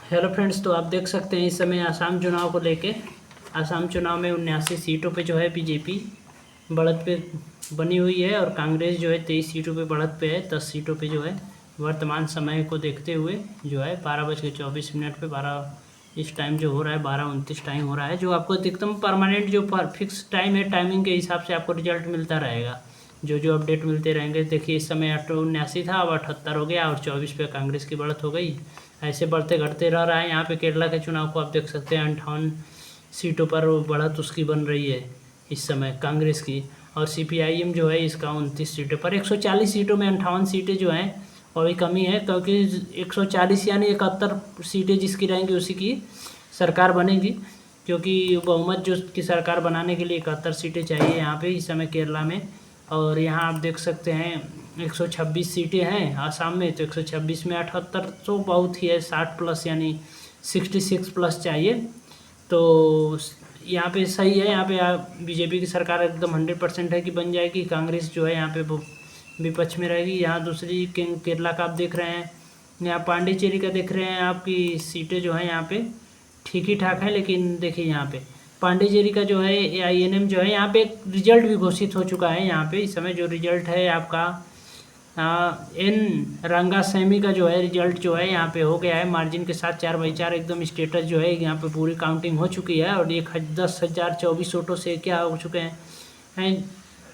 Hello friends, तो आप देख सकते हैं इस समय आसाम चुनाव को लेके आसाम चुनाव में 79 सीटों पे जो है बीजेपी बढ़त पे बनी हुई है और कांग्रेस जो है 23 सीटों पे बढ़त पे है। 10 सीटों पे जो है वर्तमान समय को देखते हुए जो है 12:24 पे 12 इस टाइम जो हो रहा है 12:29 टाइम हो रहा है, जो आपको अधिकतम परमानेंट जो फिक्स टाइम है, टाइमिंग के हिसाब से आपको रिजल्ट मिलता रहेगा। जो अपडेट मिलते रहेंगे। देखिए इस समय 79 था, अब 78 हो गया और 24 पे कांग्रेस की बढ़त हो गई। ऐसे बढ़ते घटते रह रहा है। यहाँ पे केरला के चुनाव को आप देख सकते हैं 58 सीटों पर बढ़त उसकी बन रही है इस समय कांग्रेस की। और सीपीआईएम जो है इसका 29 सीटों पर 140 सीटों में 58 सीटें जो हैं और भी कमी है, क्योंकि 140 यानी 71 सीटें जिसकी रहेंगी उसी की सरकार बनेगी, क्योंकि बहुमत जो की सरकार बनाने के लिए 71 सीटें चाहिए यहाँ पे इस समय केरला में। और यहाँ आप देख सकते हैं 126 सीटें हैं आसाम में, तो 126 में 78 तो बहुत ही है, 60 प्लस यानी 66 प्लस चाहिए। तो यहाँ पे सही है, यहाँ पे बीजेपी की सरकार एकदम 100% है कि बन जाएगी। कांग्रेस जो है यहाँ पे विपक्ष में रहेगी। यहाँ दूसरी केरला का आप देख रहे हैं, यहाँ पांडिचेरी का देख रहे हैं, आपकी सीटें जो है यहाँ पे ठीक ही ठाक है। लेकिन देखिए यहाँ पे पांडिचेरी का जो है AINM जो है यहाँ पे एक रिजल्ट भी घोषित हो चुका है। यहाँ पे इस समय जो रिजल्ट है आपका एन रंगास्वामी का जो है रिजल्ट जो है यहाँ पे हो गया है मार्जिन के साथ 4/4 एकदम स्टेटस जो है यहाँ पे पूरी काउंटिंग हो चुकी है। और 10,024 वोटों से क्या हो चुके हैं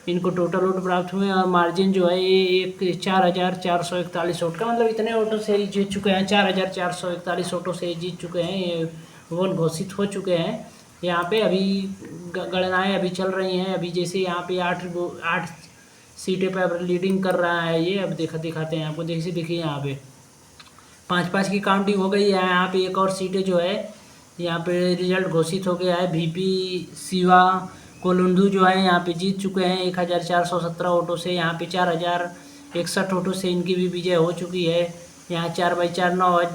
इनको टोटल वोट प्राप्त हुए और मार्जिन जो है ये 4,441 वोट का, मतलब इतने वोटों से ही जीत चुके हैं। 4,441 वोटों से ही जीत चुके हैं, ये वोट घोषित हो चुके हैं। यहाँ पे अभी गणनाएं अभी चल रही हैं। अभी जैसे यहाँ पे 8 सीटें पे अब लीडिंग कर रहा है ये। अब दिखाते हैं आपको। देखिए यहाँ पे 5-5 की काउंटिंग हो गई है। यहाँ पे एक और सीटें जो है यहाँ पे रिजल्ट घोषित हो गया है। VP शिवा कोलुंडू जो है यहाँ पे जीत चुके हैं 1,417 वोटों से। यहाँ पे 4,061 वोटों से इनकी भी विजय हो चुकी है। यहाँ 4/4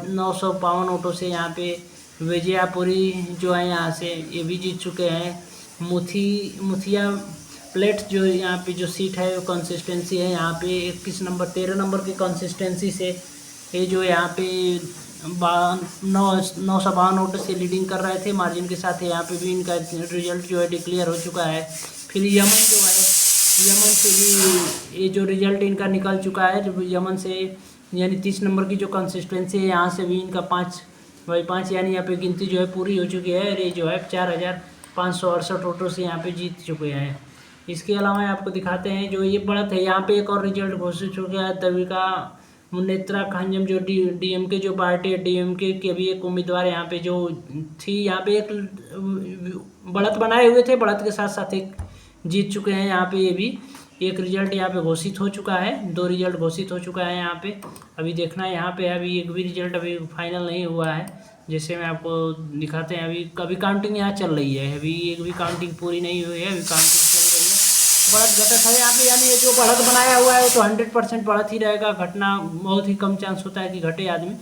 952 वोटों से यहाँ पे विजयापुरी जो है यहाँ से ये भी जीत चुके हैं। मुथिया प्लेट जो यहाँ पे जो सीट है वो कंसिस्टेंसी है यहाँ पे 13 नंबर की कंसिस्टेंसी से ये जो यहाँ पे 952 वोटों से लीडिंग कर रहे थे मार्जिन के साथ। यहाँ पे भी इनका रिजल्ट जो है डिक्लेयर हो चुका है। फिर यमन जो है, यमन से भी ये जो रिजल्ट इनका निकल चुका है। जब यमन से यानी 30 नंबर की जो कंसिस्टेंसी है यहाँ से भी इनका 5/5 यानी यहाँ पे गिनती जो है पूरी हो चुकी है। और ये जो है 4,568 वोटों से यहाँ पे जीत चुके हैं। इसके अलावा आपको दिखाते हैं जो ये बढ़त है। यहाँ पे एक और रिजल्ट घोषित हो गया है। तविका मुनेत्रा खंजम जो डीएमके जो पार्टी है, डीएमके के भी एक उम्मीदवार यहाँ पे जो थी, यहाँ पे एक बढ़त बनाए हुए थे, बढ़त के साथ साथ एक जीत चुके हैं। यहाँ पे ये भी एक रिजल्ट यहाँ पे घोषित हो चुका है। 2 रिजल्ट घोषित हो चुका है यहाँ पे। अभी देखना है यहाँ पे, अभी एक भी रिजल्ट अभी फाइनल नहीं हुआ है। जैसे मैं आपको दिखाते हैं, अभी काउंटिंग यहाँ चल रही है। अभी एक भी काउंटिंग पूरी नहीं हुई है, अभी काउंटिंग चल रही है। बढ़त घटत है यहाँ पे, यानी ये जो बढ़त बनाया हुआ है तो 100% बढ़त ही रहेगा। घटना बहुत ही कम चांस होता है कि घटे आदमी।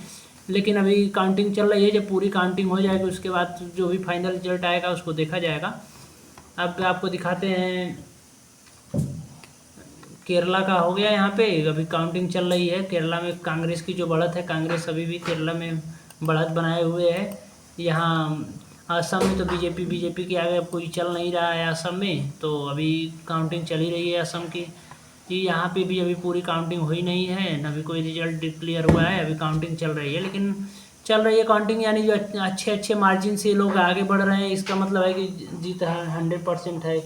लेकिन अभी काउंटिंग चल रही है, जब पूरी काउंटिंग हो जाएगी उसके बाद जो भी फाइनल रिजल्ट आएगा उसको देखा जाएगा। अब आपको दिखाते हैं केरला का हो गया। यहाँ पे अभी काउंटिंग चल रही है। केरला में कांग्रेस की जो बढ़त है, कांग्रेस अभी भी केरला में बढ़त बनाए हुए है। यहाँ असम में तो बीजेपी के आगे अब कोई चल नहीं रहा है असम में, तो अभी काउंटिंग चल ही रही है असम की। यहाँ पे भी अभी पूरी काउंटिंग हुई नहीं है, अभी कोई रिजल्ट डिक्लेयर हुआ है, अभी काउंटिंग चल रही है। लेकिन चल रही है काउंटिंग, यानी जो अच्छे मार्जिन से लोग आगे बढ़ रहे हैं, इसका मतलब है कि जीत 100% है।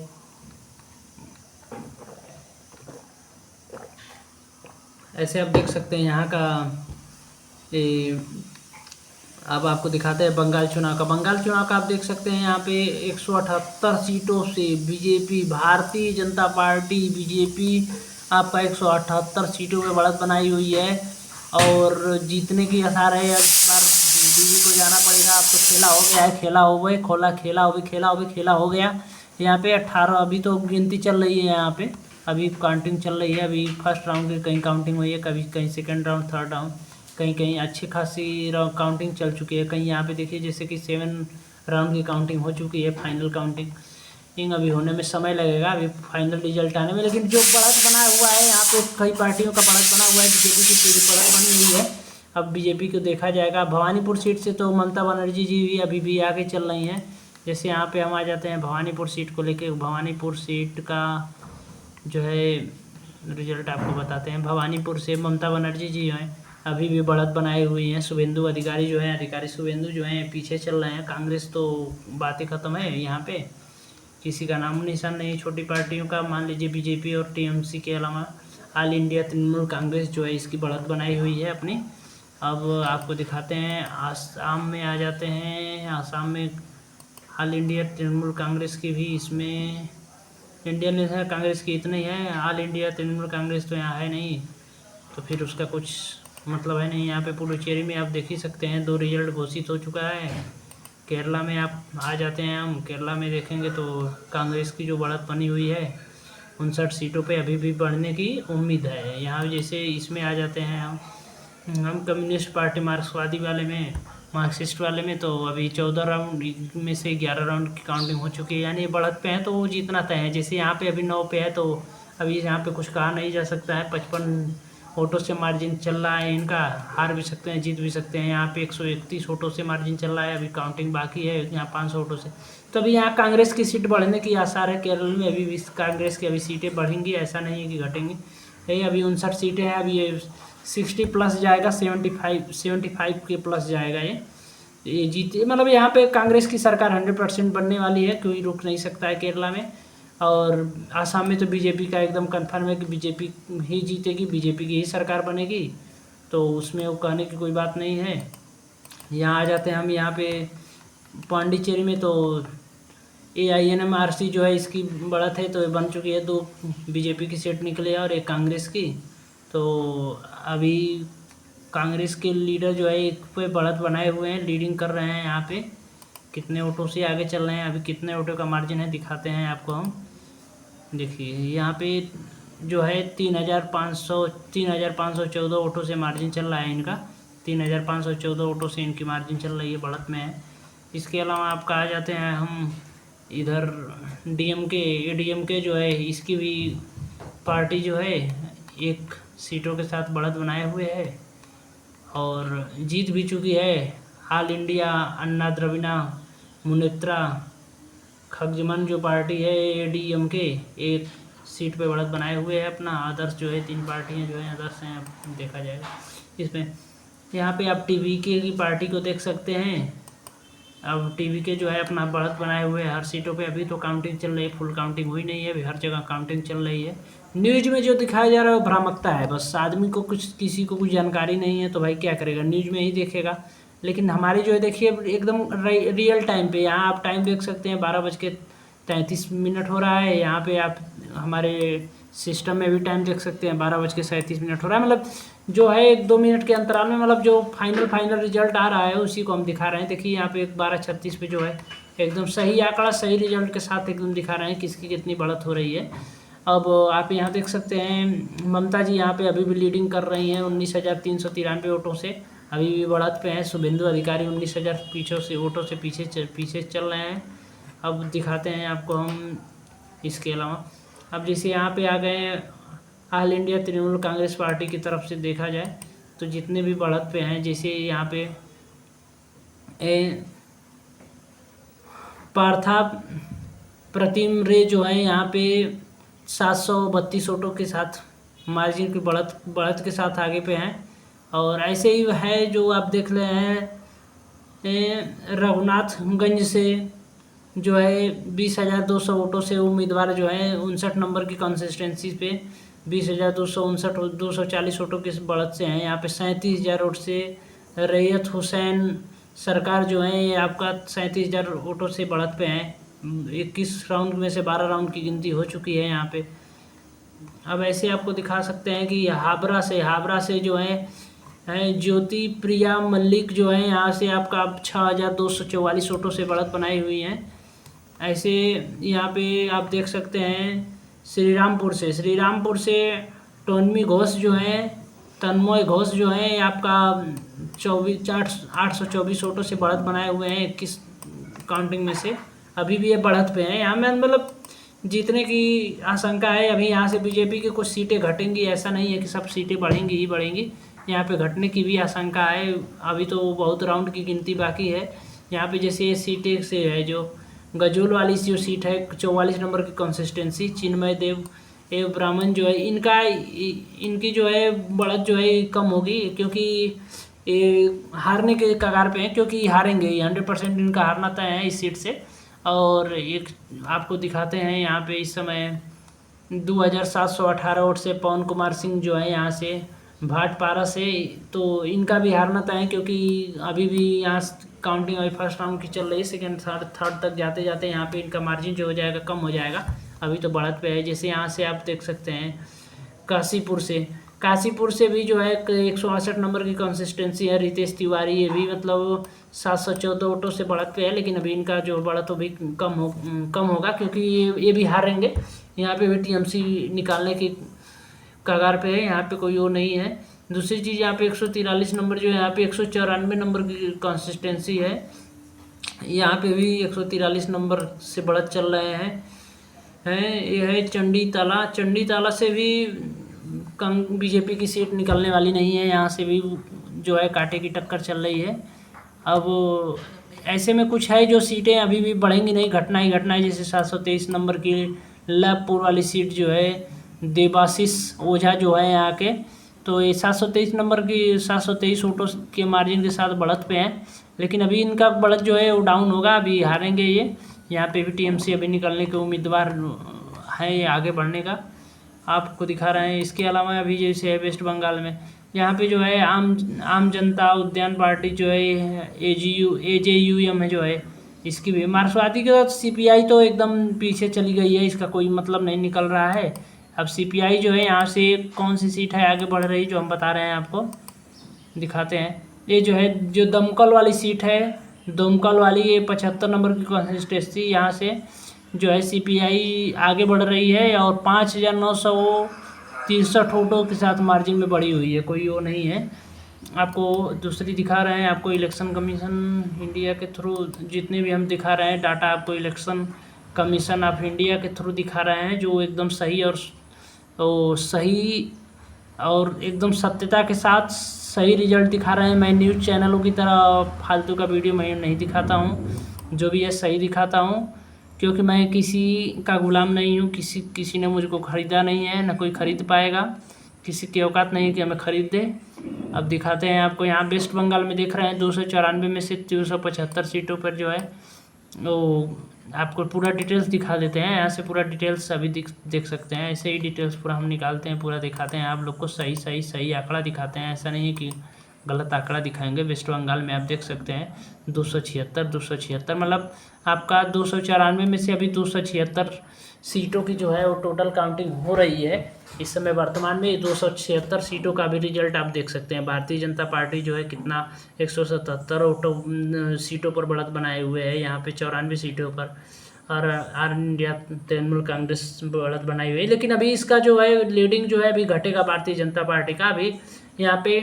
ऐसे आप देख सकते हैं यहाँ का। अब आपको दिखाते हैं बंगाल चुनाव का आप देख सकते हैं यहाँ पे 178 सीटों से BJP, Bharatiya Janata party BJP आपका 178 सीटों में बढ़त बनाई हुई है और जीतने की आसार है। इस बार बीजेपी को जाना पड़ेगा। अब तो खेला हो गया है, खेला हो गया। यहाँ पे 18 अभी तो गिनती चल रही है। यहाँ पे अभी काउंटिंग चल रही है। अभी फर्स्ट राउंड की कहीं काउंटिंग हुई है, कहीं सेकंड राउंड, थर्ड राउंड, कहीं अच्छी खासी काउंटिंग चल चुकी है। कहीं यहाँ पे देखिए जैसे कि 7 राउंड की काउंटिंग हो चुकी है। फाइनल काउंटिंग अभी होने में समय लगेगा, अभी फाइनल रिजल्ट आने में। लेकिन जो बढ़त बना हुआ है यहाँ पे, कई पार्टियों का बढ़त बना हुआ है। बीजेपी की बढ़त बनी हुई है अब बीजेपी को देखा जाएगा। भवानीपुर सीट से तो ममता बनर्जी जी भी अभी भी आगे चल रही हैं। जैसे यहाँ पे हम आ जाते हैं भवानीपुर सीट को लेके। भवानीपुर सीट का जो है रिजल्ट आपको बताते हैं। भवानीपुर से ममता बनर्जी जी जो हैं अभी भी बढ़त बनाए हुई हैं। शुभेंदु अधिकारी जो हैं, अधिकारी शुभेंदु जो हैं पीछे चल रहे हैं। कांग्रेस तो बातें ख़त्म है, यहाँ पे किसी का नाम निशान नहीं। छोटी पार्टियों का मान लीजिए बीजेपी और टीएमसी के अलावा ऑल इंडिया तृणमूल कांग्रेस जो है इसकी बढ़त बनाई हुई है अपनी। अब आपको दिखाते हैं आसाम में आ जाते हैं। आसाम में ऑल इंडिया तृणमूल कांग्रेस की भी, इसमें इंडियन नेशनल कांग्रेस की इतनी है, ऑल इंडिया तृणमूल कांग्रेस तो यहाँ है नहीं, तो फिर उसका कुछ मतलब है नहीं। यहाँ पे पुडुचेरी में आप देख ही सकते हैं 2 रिजल्ट घोषित हो चुका है। केरला में आप आ जाते हैं, हम केरला में देखेंगे तो कांग्रेस की जो बढ़त बनी हुई है 59 सीटों पे अभी भी बढ़ने की उम्मीद है। यहाँ जैसे इसमें आ जाते हैं हम कम्युनिस्ट पार्टी मार्क्सवादी वाले में, मार्क्सिस्ट वाले में, तो अभी 14 राउंड में से 11 राउंड की काउंटिंग हो चुकी है, यानी बढ़त पे है तो वो जीतना तय है। जैसे यहाँ पे अभी 9 पे है तो अभी यहाँ पे कुछ कहा नहीं जा सकता है। 55 वोटों से मार्जिन चल रहा है इनका, हार भी सकते हैं जीत भी सकते हैं। यहाँ पे 131 वोटों से मार्जिन चल रहा है, अभी काउंटिंग बाकी है यहाँ 500 वोटों से। तो अभी यहाँ कांग्रेस की सीट बढ़ने की आसार है। केरल में अभी भी कांग्रेस की अभी सीटें बढ़ेंगी, ऐसा नहीं है कि घटेंगी। यही अभी 59 सीटें हैं, अभी ये 60 प्लस जाएगा, 75 के प्लस जाएगा ये जीते। मतलब यहाँ पे कांग्रेस की सरकार 100% बनने वाली है, कोई रुक नहीं सकता है केरला में। और आसाम में तो बीजेपी का एकदम कन्फर्म है कि बीजेपी ही जीतेगी, बीजेपी की ही सरकार बनेगी, तो उसमें वो कहने की कोई बात नहीं है। यहाँ आ जाते हैं हम, यहाँ पे पांडिचेरी में तो AINMRC जो है इसकी बढ़त है तो बन चुकी है। 2 बीजेपी की सीट निकले और 1 कांग्रेस की। तो अभी कांग्रेस के लीडर जो है एक पे बढ़त बनाए हुए हैं, लीडिंग कर रहे हैं। यहाँ पे कितने वोटों से आगे चल रहे हैं, अभी कितने वोटों का मार्जिन है दिखाते हैं आपको हम। देखिए यहाँ पे जो है 3,514 वोटों से मार्जिन चल रहा है इनका। 3,514 वोटों से इनकी मार्जिन चल रही है, बढ़त में है। इसके अलावा आप कहा जाते हैं हम इधर DMK जो है इसकी भी पार्टी जो है 1 सीटों के साथ बढ़त बनाए हुए है और जीत भी चुकी है। ऑल इंडिया अन्ना द्रविड़ा मुनेत्रा खगजमन जो पार्टी है ADMK 1 सीट पे बढ़त बनाए हुए है अपना। अदर्स जो है 3 पार्टियां जो है अदर्स हैं, अब देखा जाएगा इसमें। यहाँ पे आप TVK की पार्टी को देख सकते हैं। अब TVK जो है अपना बढ़त बनाए हुए हर सीटों पे। अभी तो काउंटिंग चल रही है, फुल काउंटिंग हुई नहीं है, अभी हर जगह काउंटिंग चल रही है। न्यूज़ में जो दिखाया जा रहा है वो भ्रामकता है, बस आदमी को किसी को कुछ जानकारी नहीं है तो भाई क्या करेगा, न्यूज़ में ही देखेगा। लेकिन हमारी जो है देखिए एकदम रियल टाइम पे, यहाँ आप टाइम देख सकते हैं 12:33 हो रहा है। यहाँ पे आप हमारे सिस्टम में भी टाइम देख सकते हैं 12:37 हो रहा है। मतलब जो है 1-2 मिनट के अंतराल में, मतलब जो फाइनल रिजल्ट आ रहा है उसी को हम दिखा रहे हैं। देखिए यहाँ पे 12:36 पे जो है एकदम सही आंकड़ा, सही रिजल्ट के साथ एकदम दिखा रहे हैं किसकी कितनी बढ़त हो रही है। अब आप यहाँ देख सकते हैं ममता जी यहाँ पे अभी भी लीडिंग कर रही हैं 19,393 वोटों से, अभी भी बढ़त पे हैं। शुभेंदु अधिकारी 19,000 वोटों से पीछे चल रहे हैं। अब दिखाते हैं आपको हम इसके अलावा। अब जैसे यहाँ पे आ गए हैं all India Trinamool Congress party की तरफ से देखा जाए तो जितने भी बढ़त पे हैं, जैसे यहाँ पे पार्था प्रतिम रे जो है यहाँ पे 732 वोटों के साथ मार्जिन की बढ़त के साथ आगे पे हैं। और ऐसे ही है जो आप देख रहे हैं रघुनाथगंज से जो है 20,200 वोटों से उम्मीदवार जो है 59 नंबर की कंसिस्टेंसी पे 20,240 वोटों की बढ़त से हैं। यहाँ पे 37,000 वोट से रैयत हुसैन सरकार जो है ये आपका 37,000 वोटों से बढ़त पे हैं। 21 राउंड में से 12 राउंड की गिनती हो चुकी है यहाँ पे। अब ऐसे आपको दिखा सकते हैं कि हावड़ा से जो है ज्योति प्रिया मल्लिक जो है यहाँ से आपका 6,244 वोटों से बढ़त बनाई हुई है। ऐसे यहाँ पे आप देख सकते हैं श्रीरामपुर से टोनमी घोष जो है, तन्मय घोष जो है आपका 824 वोटों से बढ़त बनाए हुए हैं 21 काउंटिंग में से। अभी भी ये बढ़त पे हैं यहाँ में, मतलब जीतने की आशंका है। अभी यहाँ से बीजेपी की कुछ सीटें घटेंगी, ऐसा नहीं है कि सब सीटें बढ़ेंगी ही बढ़ेंगी। यहाँ पे घटने की भी आशंका है। अभी तो बहुत राउंड की गिनती बाकी है। यहाँ पे जैसे ये सीटें से है, जो गजोल वाली जो सीट है 44 नंबर की कंसिस्टेंसी, चिन्मय देव एवं ब्राह्मण जो है इनकी जो है बढ़त जो है कम होगी, क्योंकि ये हारने के कगार पे हैं, क्योंकि हारेंगे 100% इनका हारना तय है इस सीट से। और एक आपको दिखाते हैं यहाँ पे इस समय 2718 वोट से पवन कुमार सिंह जो है यहाँ से भाटपारा से, तो इनका भी हारना तय है, क्योंकि अभी भी यहाँ काउंटिंग अभी फर्स्ट राउंड की चल रही है। सेकेंड थर्ड तक जाते जाते यहाँ पे इनका मार्जिन जो हो जाएगा कम हो जाएगा। अभी तो बढ़त पे है। जैसे यहाँ से आप देख सकते हैं काशीपुर से भी जो है 168 नंबर की कंसिस्टेंसी है, रितेश तिवारी, ये भी मतलब 714 वोटों से बढ़त पे है, लेकिन अभी इनका जो बढ़त वो भी कम होगा, क्योंकि ये भी हारेंगे। यहाँ पे भी टीएमसी निकालने की कगार पे है, यहाँ पे कोई वो नहीं है। दूसरी चीज़ यहाँ पे 143 नंबर जो है, यहाँ पे 194 नंबर की कंसिस्टेंसी है, यहाँ पे भी 143 नंबर से बढ़त चल रहे हैं। ये है चंडी ताला से भी बीजेपी की सीट निकलने वाली नहीं है, यहाँ से भी जो है कांटे की टक्कर चल रही है। अब ऐसे में कुछ है जो सीटें अभी भी बढ़ेंगी नहीं, घटना ही घटना है। जैसे 723 नंबर की लैबपुर वाली सीट जो है देवाशीष ओझा जो है यहाँ के, तो ये 723 नंबर की 723 वोटों के मार्जिन के साथ बढ़त पे हैं, लेकिन अभी इनका बढ़त जो है वो डाउन होगा, अभी हारेंगे ये। यहाँ पे भी टीएमसी अभी निकलने के उम्मीदवार हैं ये आगे बढ़ने का, आपको दिखा रहे हैं। इसके अलावा अभी जैसे है वेस्ट बंगाल में, यहाँ पे जो है आम जनता उद्यान पार्टी जो है AJUM है जो है, इसकी भी मार्क्सवादी के साथ CPI तो एकदम पीछे चली गई है, इसका कोई मतलब नहीं निकल रहा है। अब CPI जो है यहाँ से कौन सी सीट है आगे बढ़ रही, जो हम बता रहे हैं आपको दिखाते हैं। ये जो है जो दमकल वाली सीट है, दमकल वाली ये 75 नंबर की कंसिस्टेंसी, यहाँ से जो है CPI आगे बढ़ रही है और 5963 वोटों के साथ मार्जिन में बढ़ी हुई है, कोई वो नहीं है। आपको दूसरी दिखा रहे हैं, आपको इलेक्शन कमीशन इंडिया के थ्रू जितने भी हम दिखा रहे हैं डाटा, आपको इलेक्शन कमीशन ऑफ इंडिया के थ्रू दिखा रहे हैं, जो एकदम सही और एकदम सत्यता के साथ सही रिजल्ट दिखा रहे हैं। मैं न्यूज़ चैनलों की तरह फालतू का वीडियो मैं नहीं दिखाता हूँ, जो भी है सही दिखाता हूँ, क्योंकि मैं किसी का गुलाम नहीं हूँ। किसी ने मुझको ख़रीदा नहीं है, ना कोई ख़रीद पाएगा, किसी की औकात नहीं है कि हमें ख़रीद दे। अब दिखाते हैं आपको, यहाँ वेस्ट बंगाल में देख रहे हैं 294 में से 375 सीटों पर जो है वो आपको पूरा डिटेल्स दिखा देते हैं। यहाँ से पूरा डिटेल्स अभी देख सकते हैं, ऐसे ही डिटेल्स पूरा हम निकालते हैं, पूरा दिखाते हैं आप लोग को, सही आंकड़ा दिखाते हैं। ऐसा नहीं है कि गलत आंकड़ा दिखाएंगे। वेस्ट बंगाल में आप देख सकते हैं 276 मतलब आपका 294 में से अभी 276 सीटों की जो है वो टोटल काउंटिंग हो रही है इस समय वर्तमान में। 276 सीटों का भी रिजल्ट आप देख सकते हैं। भारतीय जनता पार्टी जो है कितना 177 सीटों पर बढ़त बनाए हुए है, यहाँ पे 94 सीटों पर, और आर इंडिया तृणमूल कांग्रेस बढ़त बनाई हुई है। लेकिन अभी इसका जो है लीडिंग जो है अभी घटेगा भारतीय जनता पार्टी का। अभी यहाँ पे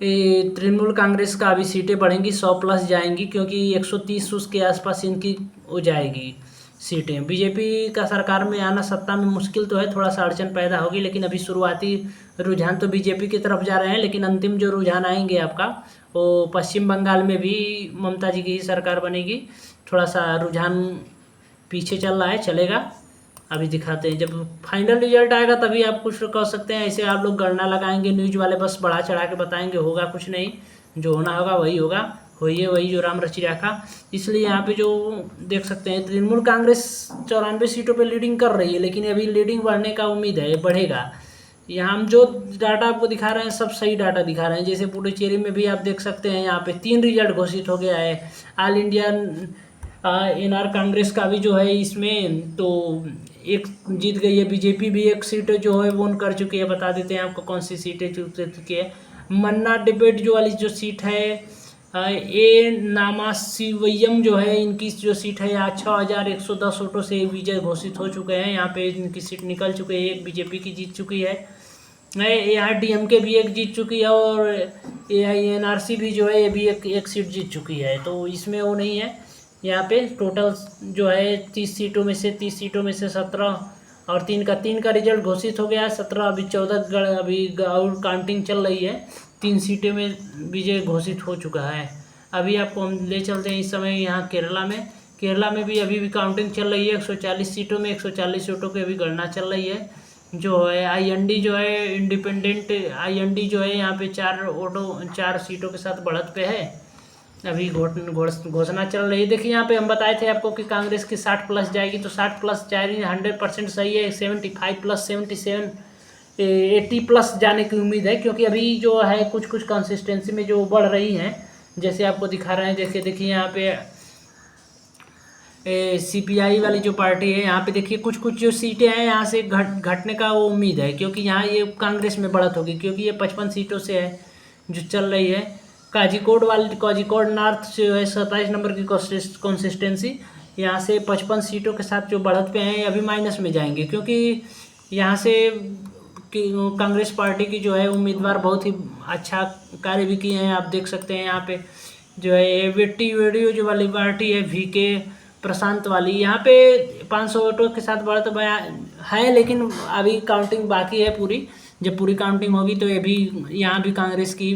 तृणमूल कांग्रेस का अभी सीटें बढ़ेंगी, 100+ जाएंगी, क्योंकि 130 उसके आसपास इनकी हो जाएगी सीटें। बीजेपी का सरकार में आना सत्ता में मुश्किल तो है, थोड़ा सा अड़चन पैदा होगी, लेकिन अभी शुरुआती रुझान तो बीजेपी की तरफ जा रहे हैं। लेकिन अंतिम जो रुझान आएंगे आपका वो पश्चिम बंगाल में भी ममता जी की ही सरकार बनेगी। थोड़ा सा रुझान पीछे चल रहा है, चलेगा। अभी दिखाते हैं, जब फाइनल रिजल्ट आएगा तभी आप कुछ कह सकते हैं। ऐसे आप लोग गणना लगाएंगे, न्यूज़ वाले बस बढ़ा चढ़ा के बताएंगे, होगा कुछ नहीं। जो होना होगा वही होगा, होइए वही जो राम रचि राखा। इसलिए यहाँ पे जो देख सकते हैं तृणमूल कांग्रेस 94 सीटों पे लीडिंग कर रही है, लेकिन अभी लीडिंग बढ़ने का उम्मीद है, बढ़ेगा। यहाँ हम जो डाटा आपको दिखा रहे हैं सब सही डाटा दिखा रहे हैं। जैसे पुडुचेरी में भी आप देख सकते हैं, यहाँ पे 3 रिजल्ट घोषित हो गया है। ऑल इंडिया NR कांग्रेस का भी जो है इसमें तो एक जीत गई है। बीजेपी भी एक सीट जो है वो कर चुकी है। बता देते हैं आपको कौन सी सीटें जीत चुकी है। मन्ना डिबेट जो वाली जो सीट है, नामासिवयम जो है, इनकी जो सीट है यहाँ 6110 वोटों से विजय घोषित हो चुके हैं। यहाँ पे इनकी सीट निकल चुकी है, एक बीजेपी की जीत चुकी है। यहाँ DMK भी एक जीत चुकी है, और AINRC भी जो है ये भी एक सीट जीत चुकी है। तो इसमें वो नहीं है। यहाँ पे टोटल जो है 30 सीटों में से 17 और 3 का रिजल्ट घोषित हो गया। 17 अभी 14 अभी और काउंटिंग चल रही है। 3 सीटें में विजय घोषित हो चुका है। अभी आपको हम ले चलते हैं इस समय यहाँ केरला में भी अभी भी काउंटिंग चल रही है। 140 सीटों में 140 सीटों की अभी गणना चल रही है। जो है आईएनडी जो है इंडिपेंडेंट आईएनडी जो है यहाँ पे 4 सीटों के साथ बढ़त पे है। अभी घोषणा चल रही है। देखिए यहाँ पे हम बताए थे आपको कि कांग्रेस की 60 प्लस जाएगी, तो 60 प्लस जा रही है, 100% सही है। 75 प्लस 77 80 प्लस जाने की उम्मीद है, क्योंकि अभी जो है कुछ कंसिस्टेंसी में जो बढ़ रही हैं, जैसे आपको दिखा रहे हैं। देखिए यहाँ पे सीपीआई वाली जो पार्टी है, यहाँ पे देखिए कुछ जो सीटें हैं यहाँ से घटने का वो उम्मीद है, क्योंकि यहाँ ये कांग्रेस में बढ़त होगी, क्योंकि ये 55 सीटों से है जो चल रही है। काजीकोड नॉर्थ जो है 27 नंबर की कंसिस्टेंसी, यहाँ से 55 सीटों के साथ जो बढ़त पे हैं अभी माइनस में जाएंगे, क्योंकि यहाँ से कांग्रेस पार्टी की जो है उम्मीदवार बहुत ही अच्छा कार्य भी किए हैं। आप देख सकते हैं यहाँ पे जो है वीडियो जो वाली पार्टी है वीके प्रशांत वाली, यहाँ पे 500 वोटों के साथ बढ़त है, लेकिन अभी काउंटिंग बाकी है पूरी। जब पूरी काउंटिंग होगी तो ये भी यहाँ भी कांग्रेस की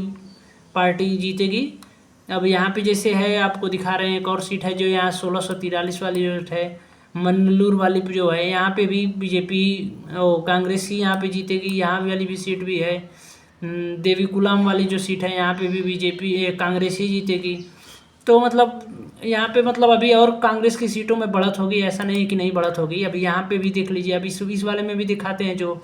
पार्टी जीतेगी। अब यहाँ पे जैसे है आपको दिखा रहे हैं एक और सीट है जो यहाँ 1643 वाली जो है मन्नलूर वाली जो है, यहाँ पे भी बीजेपी कांग्रेस ही यहाँ पे जीतेगी। यहाँ वाली भी सीट भी है। देवीकुलम वाली जो सीट है यहाँ पे भी बीजेपी कांग्रेस ही जीतेगी। तो मतलब यहाँ पे मतलब अभी और कांग्रेस की सीटों में बढ़त होगी, ऐसा नहीं है कि नहीं बढ़त होगी। अभी यहाँ पे भी देख लीजिए, अभी इस वाले में भी दिखाते हैं जो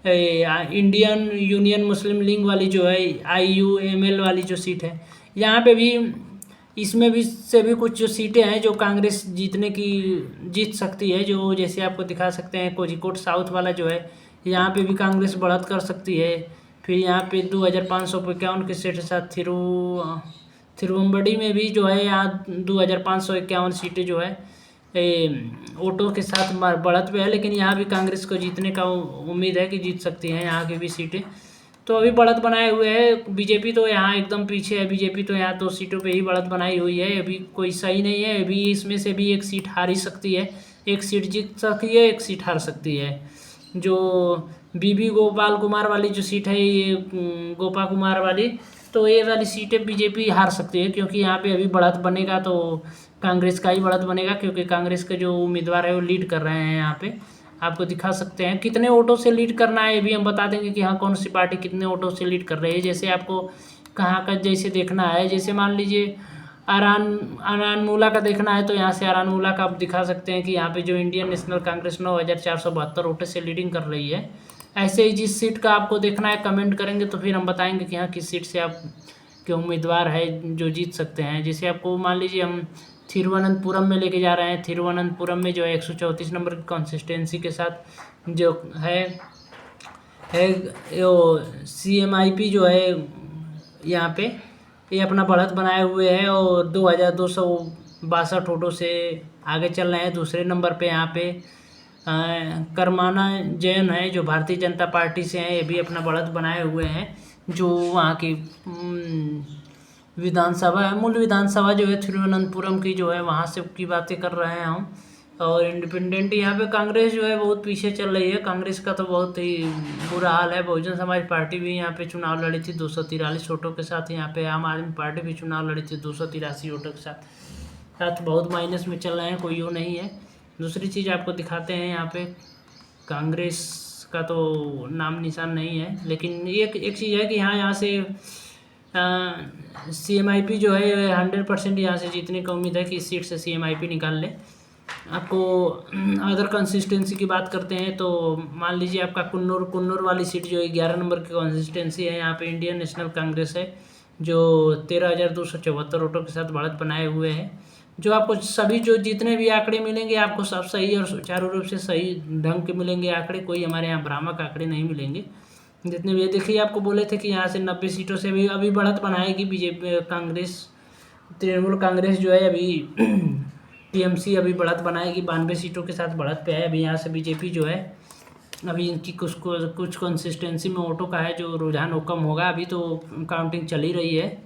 इंडियन यूनियन मुस्लिम लीग वाली जो है IUML वाली जो सीट है, यहाँ पे भी इसमें भी से भी कुछ जो सीटें हैं जो कांग्रेस जीत सकती है। जो जैसे आपको दिखा सकते हैं कोझिकोड साउथ वाला जो है, यहाँ पे भी कांग्रेस बढ़त कर सकती है। फिर यहाँ पे 2551 के सीट के साथ थिरुवंबडी में भी जो है यहाँ 2551 सीटें जो है वोटों के साथ बढ़त पे है, लेकिन यहाँ भी कांग्रेस को जीतने का उम्मीद है कि जीत सकती है यहाँ की भी सीटें। तो अभी बढ़त बनाए हुए है। बीजेपी तो यहाँ एकदम पीछे है। बीजेपी तो यहाँ 2 सीटों पे ही बढ़त बनाई हुई है। अभी कोई सही नहीं है। अभी इसमें से भी एक सीट हार ही सकती है, एक सीट जीत सकती है, एक सीट हार सकती है। जो बीबी गोपाल कुमार वाली जो सीट है, ये गोपा कुमार वाली, तो ये वाली सीटें बीजेपी हार सकती है, क्योंकि यहाँ पे अभी बढ़त बनेगा तो कांग्रेस का ही बढ़त बनेगा, क्योंकि कांग्रेस के जो उम्मीदवार है वो लीड कर रहे हैं। यहाँ पे आपको दिखा सकते हैं कितने वोटों से लीड करना है, ये भी हम बता देंगे कि हाँ कौन सी पार्टी कितने वोटों से लीड कर रही है। जैसे आपको कहाँ का जैसे देखना है, जैसे मान लीजिए आरानमूला का देखना है, तो यहाँ से आरानमूला का आप दिखा सकते हैं कि यहाँ पे जो इंडियन नेशनल कांग्रेस 9472 वोटों से लीडिंग कर रही है। ऐसे ही जिस सीट का आपको देखना है कमेंट करेंगे तो फिर हम बताएंगे कि हाँ किस सीट से आप के उम्मीदवार है जो जीत सकते हैं। जैसे आपको मान लीजिए हम थिरुवनंतपुरम में लेके जा रहे हैं। थिरुवनंतपुरम में जो है 134 नंबर की कंसिस्टेंसी के साथ जो है CMIP जो है यहाँ पे ये अपना बढ़त बनाए हुए है और 2262 वोटों से आगे चल रहे हैं। दूसरे नंबर पे यहाँ पे करमाना जैन है जो भारतीय जनता पार्टी से हैं, ये भी अपना बढ़त बनाए हुए हैं। जो वहाँ की विधानसभा है, मूल विधानसभा जो है थिरुवनंतपुरम की जो है, वहाँ से की बातें कर रहे हैं हम। और इंडिपेंडेंट यहाँ पे कांग्रेस जो है बहुत पीछे चल रही है। कांग्रेस का तो बहुत ही बुरा हाल है। बहुजन समाज पार्टी भी यहाँ पे चुनाव लड़ी थी 243 वोटों के साथ। यहाँ पे आम आदमी पार्टी भी चुनाव लड़ी थी 283 वोटों के साथ बहुत माइनस में चल रहे हैं, कोई वो नहीं है। दूसरी चीज़ आपको दिखाते हैं, यहाँ पे कांग्रेस का तो नाम निशान नहीं है, लेकिन एक चीज़ है कि यहाँ से CMIP जो है 100% यहाँ से जीतने का उम्मीद है कि इस सीट से CMIP निकाल ले। आपको अदर कंसिस्टेंसी की बात करते हैं तो मान लीजिए आपका कुन्नूर वाली सीट जो 11 नंबर की कंसिस्टेंसी है, यहाँ पे इंडियन नेशनल कांग्रेस है जो 13,274 वोटों के साथ बढ़त बनाए हुए हैं। जो आपको सभी जो जितने भी आंकड़े मिलेंगे आपको सब सही और सुचारू रूप से सही ढंग के मिलेंगे आंकड़े। कोई हमारे यहाँ भ्रामक आंकड़े नहीं मिलेंगे। जितने भी देखिए आपको बोले थे कि यहाँ से 90 सीटों से भी अभी बढ़त बनाएगी बीजेपी कांग्रेस। तृणमूल कांग्रेस जो है अभी TMC अभी बढ़त बनाएगी, 92 सीटों के साथ बढ़त पे है। अभी यहाँ से बीजेपी जो है अभी इनकी कुछ कंसिस्टेंसी में वोटों का है जो रुझान वो कम होगा। अभी तो काउंटिंग चल ही रही है,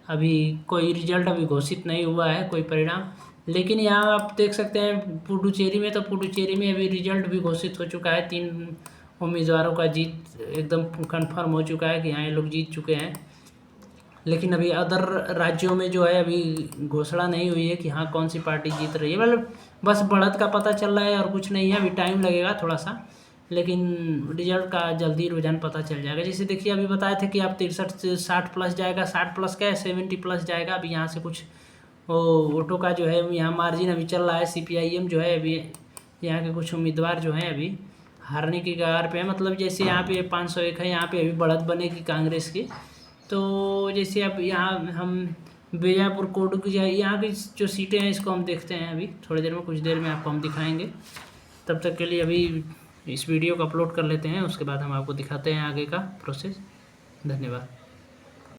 अभी कोई रिजल्ट अभी घोषित नहीं हुआ है, कोई परिणाम। लेकिन यहाँ आप देख सकते हैं पुडुचेरी में, तो पुडुचेरी में अभी रिजल्ट भी घोषित हो चुका है। 3 उम्मीदवारों का जीत एकदम कन्फर्म हो चुका है कि यहाँ ये लोग जीत चुके हैं। लेकिन अभी अदर राज्यों में जो है अभी घोषणा नहीं हुई है कि हाँ कौन सी पार्टी जीत रही है। मतलब बस बढ़त का पता चल रहा है और कुछ नहीं है। अभी टाइम लगेगा थोड़ा सा, लेकिन रिजल्ट का जल्दी रुझान पता चल जाएगा। जैसे देखिए अभी बताए थे कि आप 63 से 60 प्लस जाएगा, 60 प्लस क्या है 70 प्लस जाएगा। अभी यहाँ से कुछ वो वोटों का जो है यहाँ मार्जिन अभी चल रहा है। CPIM जो है अभी यहाँ के कुछ उम्मीदवार जो हैं अभी हारने की कगार पे है। मतलब जैसे यहाँ पे 501 है, यहाँ पे अभी बढ़त बनेगी कांग्रेस की। तो जैसे अब यहाँ हम बीजापुर कोड की यहाँ की जो सीटें हैं इसको हम देखते हैं अभी थोड़ी देर में, कुछ देर में आपको हम दिखाएंगे। तब तक के लिए अभी इस वीडियो को अपलोड कर लेते हैं, उसके बाद हम आपको दिखाते हैं आगे का प्रोसेस। धन्यवाद।